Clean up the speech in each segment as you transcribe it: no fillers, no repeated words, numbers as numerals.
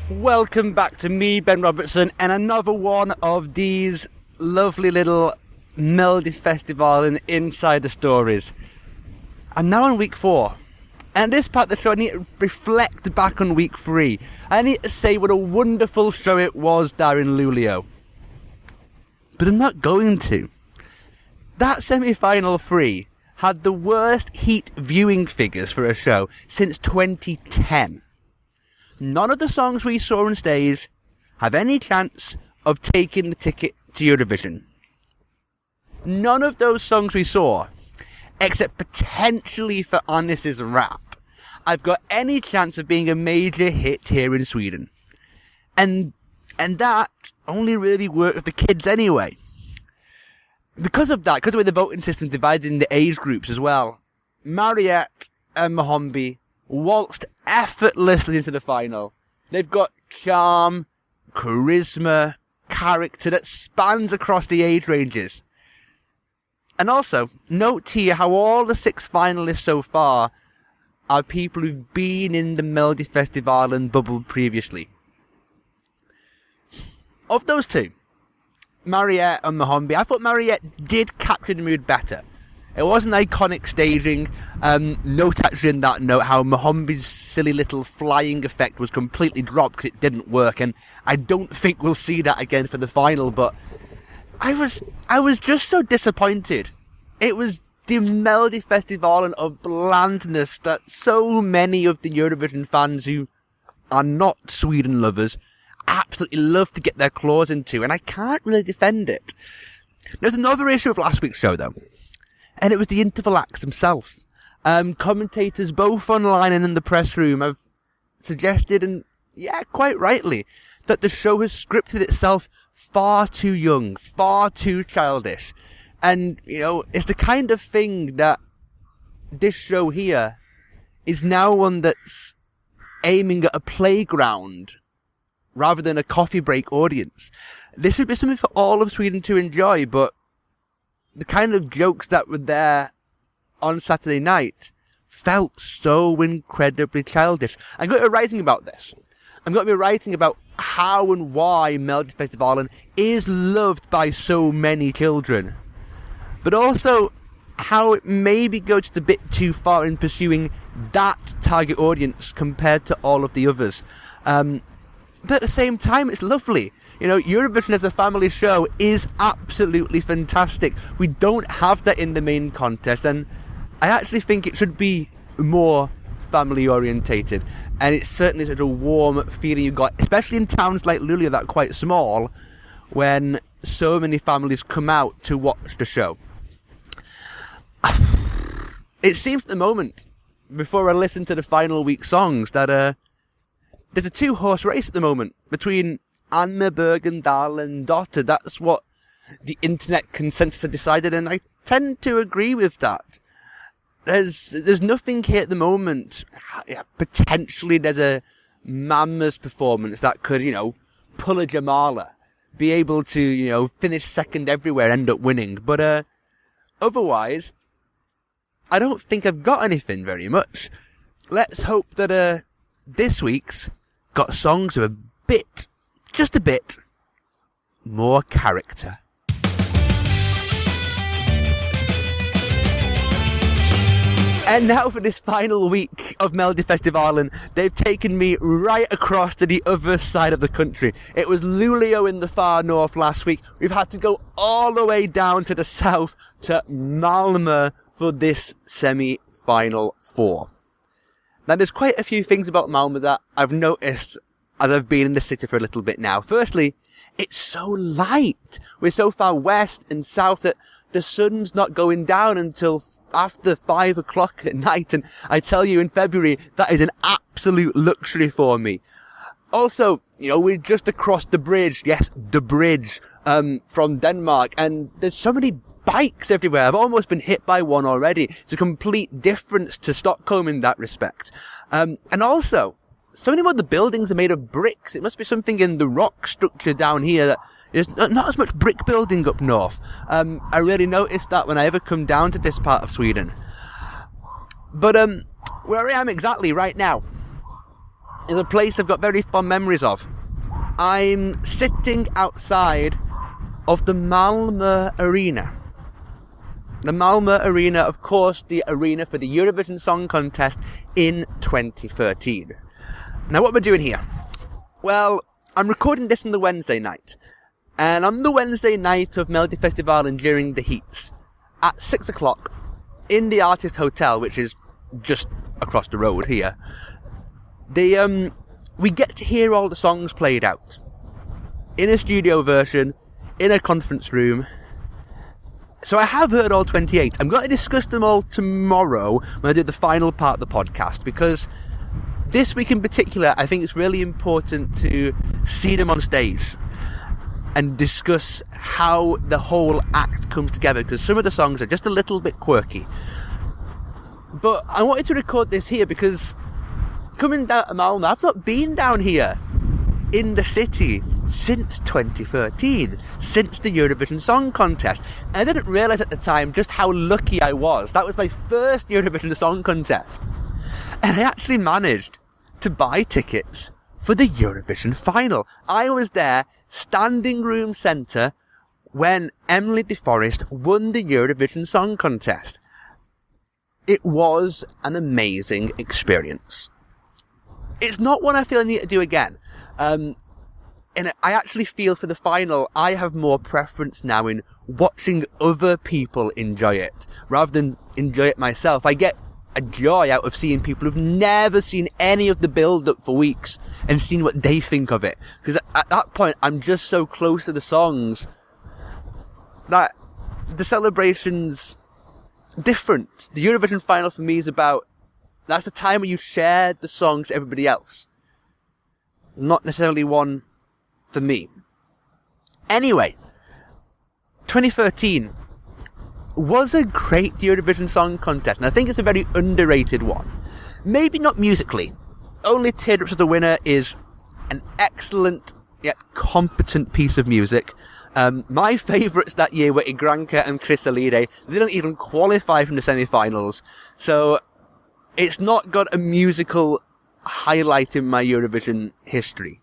Welcome back to me, Ben Robertson, and another one of these lovely little Melodifestivalen insider stories. I'm now on week 4, and this part of the show I need to reflect back on week 3. I need to say what a wonderful show it was there in Luleå. But I'm not going to. That semi-final 3 had the worst heat viewing figures for a show since 2010. None of the songs we saw on stage have any chance of taking the ticket to Eurovision. None of those songs we saw, except potentially for Anis's rap, have got any chance of being a major hit here in Sweden. And that only really worked with the kids anyway. Because of that, because of the way the voting system divided into age groups as well, Mariette and Mohombi waltzed effortlessly into the final. They've got charm, charisma, character that spans across the age ranges. And also, note here how all the 6 finalists so far are people who've been in the Melodifestivalen bubble previously. Of those two, Mariette and Mohombi, I thought Mariette did capture the mood better. It was an iconic staging. Note actually in that note how Mohombi's silly little flying effect was completely dropped because it didn't work, and I don't think we'll see that again for the final. But I was just so disappointed. It was the Melodifestivalen of blandness that so many of the Eurovision fans who are not Sweden lovers absolutely love to get their claws into, and I can't really defend it. There's another issue of last week's show though, and it was the interval acts themselves. Commentators both online and in the press room have suggested, and yeah, quite rightly, that the show has scripted itself far too young, far too childish. And, you know, it's the kind of thing that this show here is now one that's aiming at a playground rather than a coffee break audience. This should be something for all of Sweden to enjoy, but the kind of jokes that were there on Saturday night felt so incredibly childish. I'm going to be writing about this. I'm going to be writing about how and why Melodifestivalen is loved by so many children, but also how it maybe goes just a bit too far in pursuing that target audience compared to all of the others. But at the same time, it's lovely. You know, Eurovision as a family show is absolutely fantastic. We don't have that in the main contest, and I actually think it should be more family orientated. And it's certainly such a warm feeling you got, especially in towns like Luleå that are quite small, when so many families come out to watch the show. It seems at the moment, before I listen to the final week songs, that there's a 2-horse race at the moment between Anne, Bergendahl and Dotter. That's what the internet consensus has decided, and I tend to agree with that. There's nothing here at the moment. Yeah, potentially there's a Malmö's performance that could, you know, pull a Jamala, be able to, you know, finish second everywhere, end up winning. But otherwise, I don't think I've got anything very much. Let's hope that this week's got songs with a bit, just a bit, more character. And now for this final week of Melodifestivalen, they've taken me right across to the other side of the country. It was Luleå in the far north last week. We've had to go all the way down to the south to Malmö for this semi-final 4. Now, there's quite a few things about Malmö that I've noticed as I've been in the city for a little bit now. Firstly, it's so light. We're so far west and south that the sun's not going down until after 5 o'clock at night. And I tell you, in February, that is an absolute luxury for me. Also, you know, we're just across the bridge. Yes, the bridge, from Denmark. And there's so many bikes everywhere. I've almost been hit by one already. It's a complete difference to Stockholm in that respect. And also, so many more of the buildings are made of bricks. It must be something in the rock structure down here that there's not as much brick building up north. I really noticed that when I ever come down to this part of Sweden. But where I am exactly right now is a place I've got very fond memories of. I'm sitting outside of the Malmö Arena. The Malmö Arena, of course, the arena for the Eurovision Song Contest in 2013. Now, what we're doing here? Well, I'm recording this on the Wednesday night. And on the Wednesday night of Melodifestivalen during the heats, at 6 o'clock, in the Artist Hotel, which is just across the road here, we get to hear all the songs played out. In a studio version, in a conference room. So I have heard all 28. I'm going to discuss them all tomorrow when I do the final part of the podcast, because this week in particular, I think it's really important to see them on stage and discuss how the whole act comes together, because some of the songs are just a little bit quirky. But I wanted to record this here because coming down to Malmö, I've not been down here in the city since 2013, since the Eurovision Song Contest. And I didn't realise at the time just how lucky I was. That was my first Eurovision Song Contest. And I actually managed to buy tickets for the Eurovision final. I was there, standing room centre, when Emily de Forest won the Eurovision Song Contest. It was an amazing experience. It's not one I feel I need to do again. And I actually feel for the final, I have more preference now in watching other people enjoy it, rather than enjoy it myself. I get a joy out of seeing people who've never seen any of the build-up for weeks and seeing what they think of it. Because at that point, I'm just so close to the songs that the celebration's different. The Eurovision final for me is about, that's the time when you share the songs to everybody else. Not necessarily one for me. Anyway, 2013 was a great Eurovision Song Contest, and I think it's a very underrated one. Maybe not musically. Only Teardrops of the Winner is an excellent yet competent piece of music. My favourites that year were Igranka and Chrysalide. They don't even qualify from the semi-finals, so it's not got a musical highlight in my Eurovision history.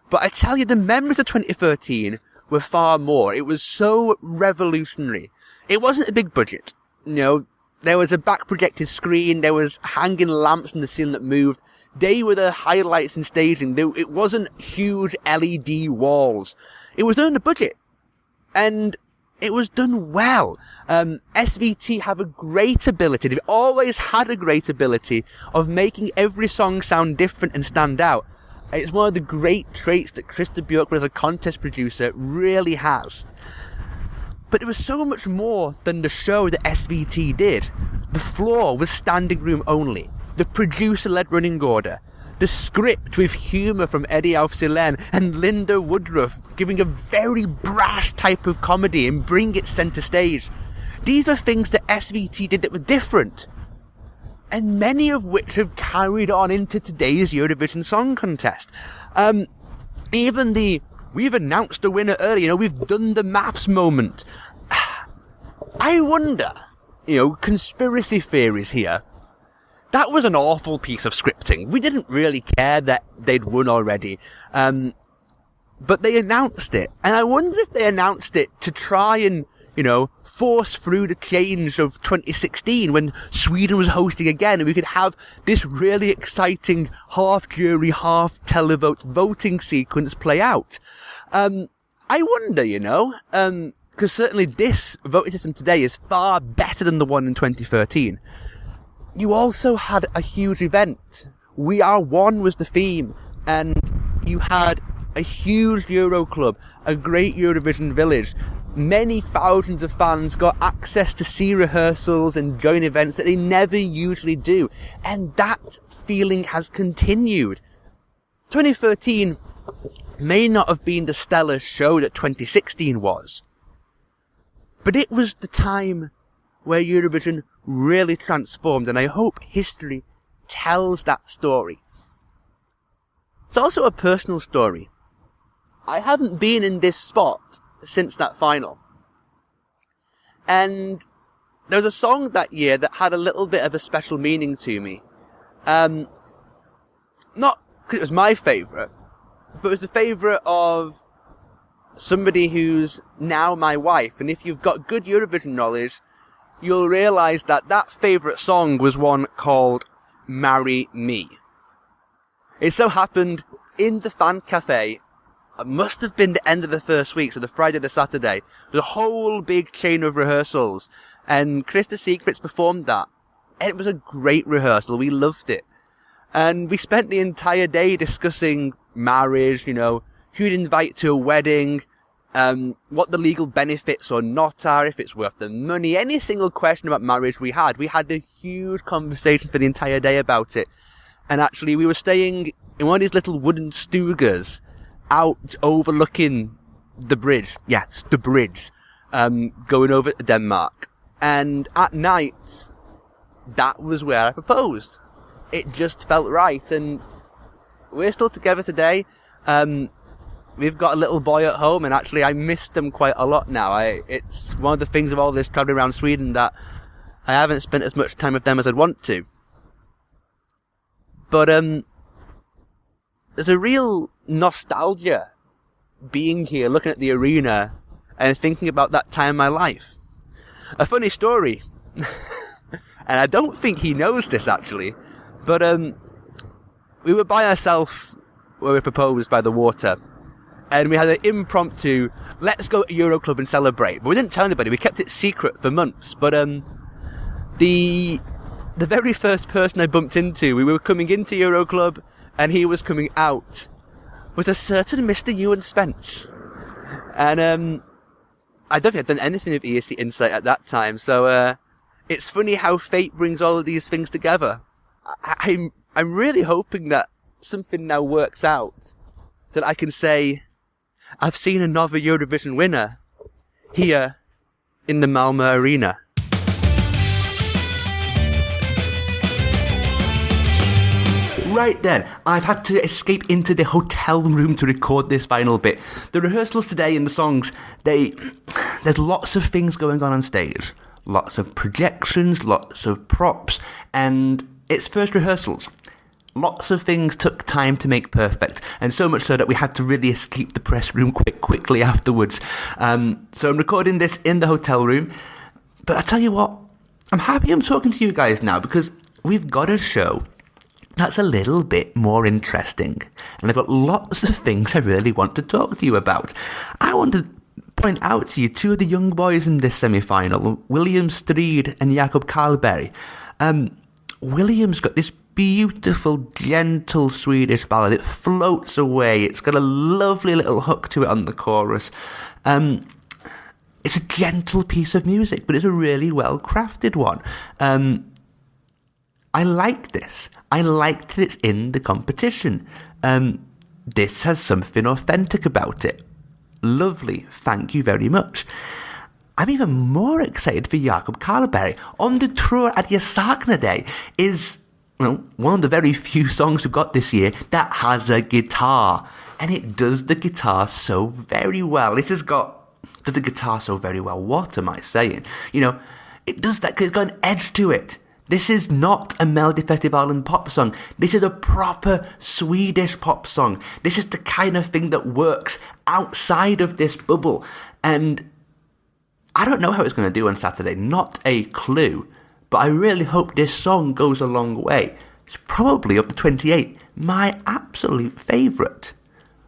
But I tell you, the memories of 2013 were far more. It was so revolutionary. It wasn't a big budget. You know, there was a back projected screen, there was hanging lamps in the ceiling that moved. They were the highlights in staging. It wasn't huge LED walls. It was done on the budget. And it was done well. SVT have a great ability, they've always had a great ability of making every song sound different and stand out. It's one of the great traits that Krista Björkman as a contest producer really has. But it was so much more than the show that SVT did. The floor was standing room only. The producer led running order. The script with humour from Eddie Aufsilen and Linda Woodruff giving a very brash type of comedy and bring it centre stage. These are things that SVT did that were different. And many of which have carried on into today's Eurovision Song Contest. Even we've announced the winner early, we've done the maths moment. I wonder, conspiracy theories here. That was an awful piece of scripting. We didn't really care that they'd won already. But they announced it. And I wonder if they announced it to try and, force through the change of 2016 when Sweden was hosting again and we could have this really exciting half jury, half televote voting sequence play out. I wonder, because certainly this voting system today is far better than the one in 2013. You also had a huge event. We Are One was the theme, and you had a huge Euro club, a great Eurovision village. Many thousands of fans got access to see rehearsals and join events that they never usually do. And that feeling has continued. 2013 may not have been the stellar show that 2016 was. But it was the time where Eurovision really transformed, and I hope history tells that story. It's also a personal story. I haven't been in this spot since that final. And there was a song that year that had a little bit of a special meaning to me. Not because it was my favourite, but it was the favourite of somebody who's now my wife. And if you've got good Eurovision knowledge, you'll realise that that favourite song was one called Marry Me. It so happened in the fan cafe, it must have been the end of the first week, so the Friday to Saturday, the whole big chain of rehearsals, and Krista Secrets performed that. And it was a great rehearsal, we loved it. And we spent the entire day discussing marriage, you know, who'd invite to a wedding, what the legal benefits or not are, if it's worth the money, any single question about marriage we had a huge conversation for the entire day about it. And actually we were staying in one of these little wooden stugas out overlooking the bridge. Yes, the bridge, going over to Denmark. And at night, that was where I proposed. It just felt right, and we're still together today. We've got a little boy at home, and actually I miss them quite a lot now. It's one of the things of all this travelling around Sweden that I haven't spent as much time with them as I'd want to. But there's a real nostalgia being here, looking at the arena and thinking about that time in my life. A funny story, and I don't think he knows this actually, but we were by ourselves when we proposed by the water, and we had an impromptu, let's go to Euro Club and celebrate. But we didn't tell anybody, we kept it secret for months. But the very first person I bumped into, we were coming into Euro Club and he was coming out, was a certain Mr. Ewan Spence. And I don't think I'd done anything with ESC Insight at that time, so it's funny how fate brings all of these things together. I'm really hoping that something now works out, so that I can say, I've seen another Eurovision winner here in the Malmö arena. Right then, I've had to escape into the hotel room to record this final bit. The rehearsals today and the songs, there's lots of things going on stage. Lots of projections, lots of props, and it's first rehearsals. Lots of things took time to make perfect, and so much so that we had to really escape the press room quickly afterwards. So I'm recording this in the hotel room, but I tell you what, I'm happy I'm talking to you guys now, because we've got a show that's a little bit more interesting, and I've got lots of things I really want to talk to you about. I want to point out to you two of the young boys in this semi-final, William Strid and Jakob Karlberg. William's got this beautiful, gentle Swedish ballad. It floats away. It's got a lovely little hook to it on the chorus. It's a gentle piece of music, but it's a really well-crafted one. I like this. I like that it's in the competition. This has something authentic about it. Lovely. Thank you very much. I'm even more excited for Jakob Karlberg. On the Tror att jag saknar dig is one of the very few songs we've got this year that has a guitar. And it does the guitar so very well. Does the guitar so very well. What am I saying? It does that because it's got an edge to it. This is not a Melodifestivalen pop song. This is a proper Swedish pop song. This is the kind of thing that works outside of this bubble. And I don't know how it's going to do on Saturday. Not a clue. But I really hope this song goes a long way. It's probably, of the 28, my absolute favourite.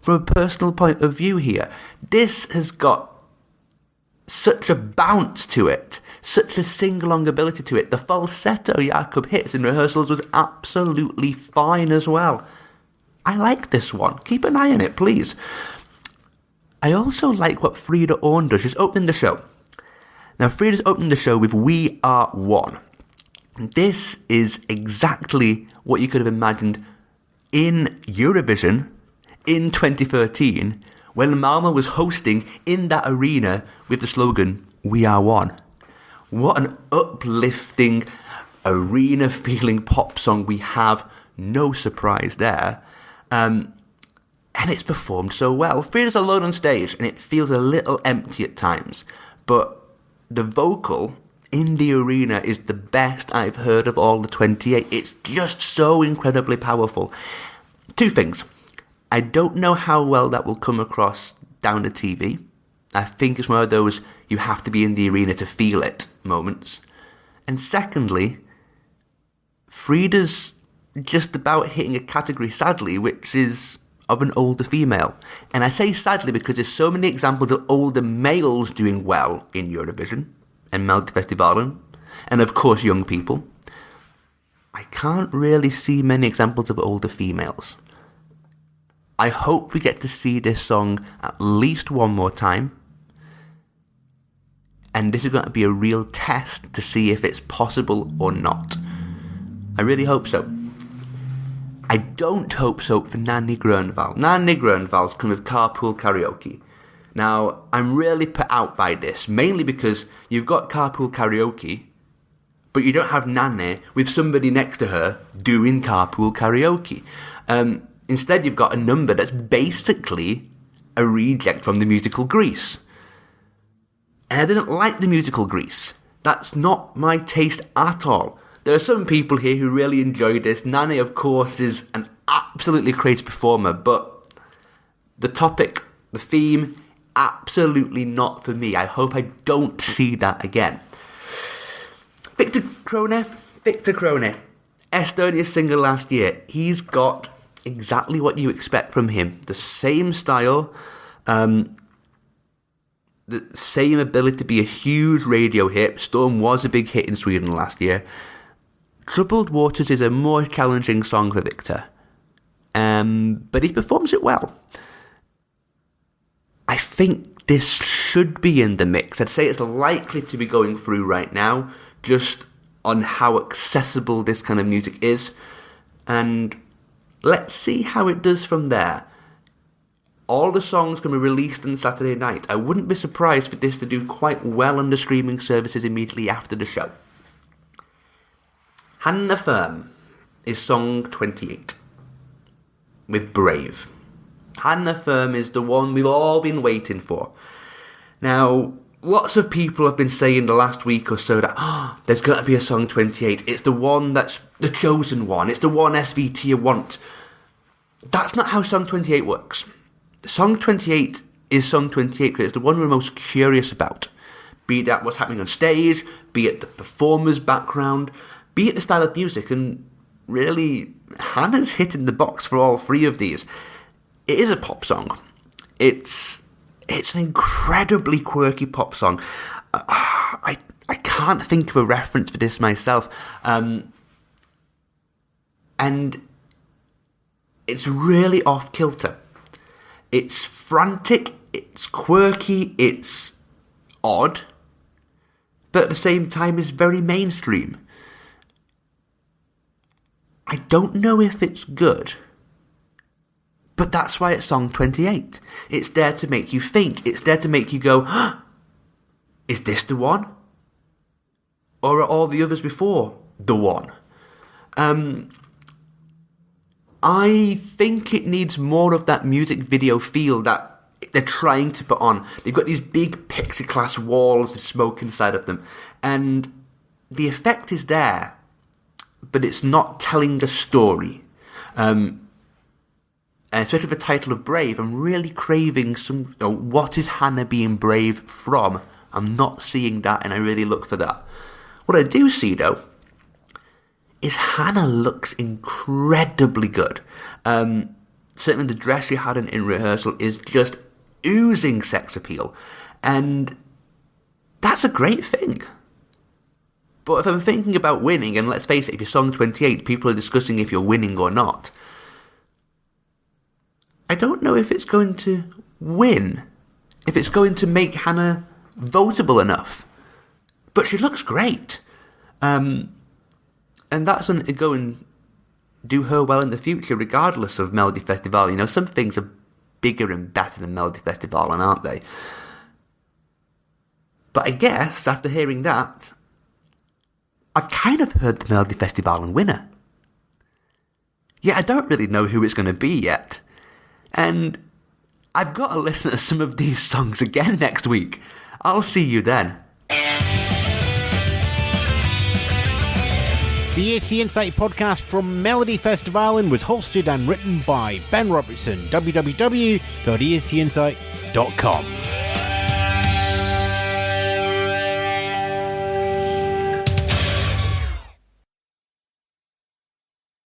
From a personal point of view here, this has got such a bounce to it, such a sing-along ability to it. The falsetto Jakob hits in rehearsals was absolutely fine as well. I like this one. Keep an eye on it, please. I also like what Frida Orn does. She's opening the show. Now, Frida's opening the show with We Are One. This is exactly what you could have imagined in Eurovision in 2013, when Malmö was hosting in that arena with the slogan, We Are One. What an uplifting, arena-feeling pop song we have. No surprise there. And it's performed so well. Frida's alone on stage, and it feels a little empty at times. But the vocal in the arena is the best I've heard of all the 28. It's just so incredibly powerful. Two things. I don't know how well that will come across down the TV. I think it's one of those you have to be in the arena to feel it moments. And secondly, Frida's just about hitting a category, sadly, which is of an older female. And I say sadly because there's so many examples of older males doing well in Eurovision and Melodifestivalen, and of course young people. I can't really see many examples of older females. I hope we get to see this song at least one more time. And this is going to be a real test to see if it's possible or not. I really hope so. I don't hope so for Nanny Grönvall. Nanny Grönvall's come with Carpool Karaoke. Now, I'm really put out by this, mainly because you've got Carpool Karaoke, but you don't have Nanny with somebody next to her doing Carpool Karaoke. Instead, you've got a number that's basically a reject from the musical Grease. And I didn't like the musical Grease. That's not my taste at all. There are some people here who really enjoy this. Nanny, of course, is an absolutely crazy performer, but the topic, the theme, absolutely not for me. I hope I don't see that again. Victor Krone, Estonia's singer last year. He's got exactly what you expect from him. The same style, the same ability to be a huge radio hit. Storm was a big hit in Sweden last year. Troubled Waters is a more challenging song for Victor, but he performs it well. I think this should be in the mix. I'd say it's likely to be going through right now, just on how accessible this kind of music is, and let's see how it does from there. All the songs can be released on Saturday night. I wouldn't be surprised for this to do quite well on the streaming services immediately after the show. Hannah Firm is song 28 with Brave. Hannah Firm is the one we've all been waiting for. Now, lots of people have been saying the last week or so that there's going to be a song 28. It's the one that's the chosen one. It's the one SVT want. That's not how song 28 works. Song 28 is song 28 because it's the one we're most curious about. Be that what's happening on stage, be it the performer's background, be it the style of music, and really, Hannah's hitting the box for all three of these. It is a pop song. It's an incredibly quirky pop song. I can't think of a reference for this myself. And it's really off-kilter. It's frantic, it's quirky, it's odd, but at the same time it's very mainstream. I don't know if it's good, but that's why it's song 28. It's there to make you think. It's there to make you go, is this the one? Or are all the others before the one? I think it needs more of that music video feel that they're trying to put on. They've got these big plexiglass walls with smoke inside of them, and the effect is there, but it's not telling the story. And especially the title of Brave, I'm really craving some... what is Hannah being brave from? I'm not seeing that, and I really look for that. What I do see, though, is Hannah looks incredibly good. Certainly the dress she had in rehearsal is just oozing sex appeal. And that's a great thing. But if I'm thinking about winning, and let's face it, if you're song 28, people are discussing if you're winning or not. I don't know if it's going to win. If it's going to make Hannah votable enough. But she looks great. And that's going to go and do her well in the future, regardless of Melodifestivalen. You know, some things are bigger and better than Melodifestivalen, aren't they? But I guess, after hearing that, I've kind of heard the Melodifestivalen winner. Yeah, I don't really know who it's going to be yet. And I've got to listen to some of these songs again next week. I'll see you then. The ESC Insight podcast from Melodifestivalen was hosted and written by Ben Robertson, www.escinsight.com.